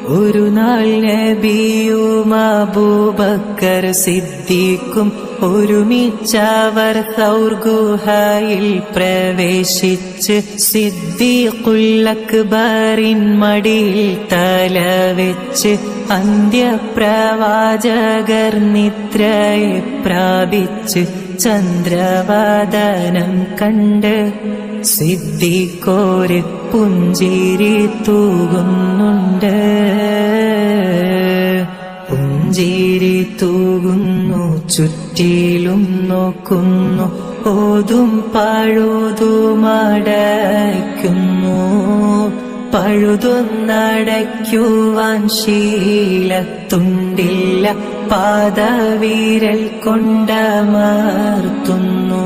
ഒരു നാൾ നബിയും അബൂബക്കർ സിദ്ദീഖും ഒരുമിച്ചവർ സൗർ ഗുഹയിൽ പ്രവേശിച്ച് സിദ്ദീഖുൽ അക്ബറിൻ മടിയിൽ തലവെച്ച് അന്ത്യപ്രവാചകർ നിദ്രയെ പ്രാപിച്ച് ചന്ദ്രവദനം കണ്ട് സിദ്ദീഖോര് പുഞ്ചിരി തൂകുന്നുണ്ട്. പുഞ്ചിരി തൂകുന്നു, ചുറ്റിലും നോക്കുന്നു, ഓതും പഴുതുമടയ്ക്കുന്നു. പഴുതൊന്നടയ്ക്കുവാൻ ശീലത്തുണ്ടില്ല, പാദവിരൽ കൊണ്ടമർത്തുന്നു.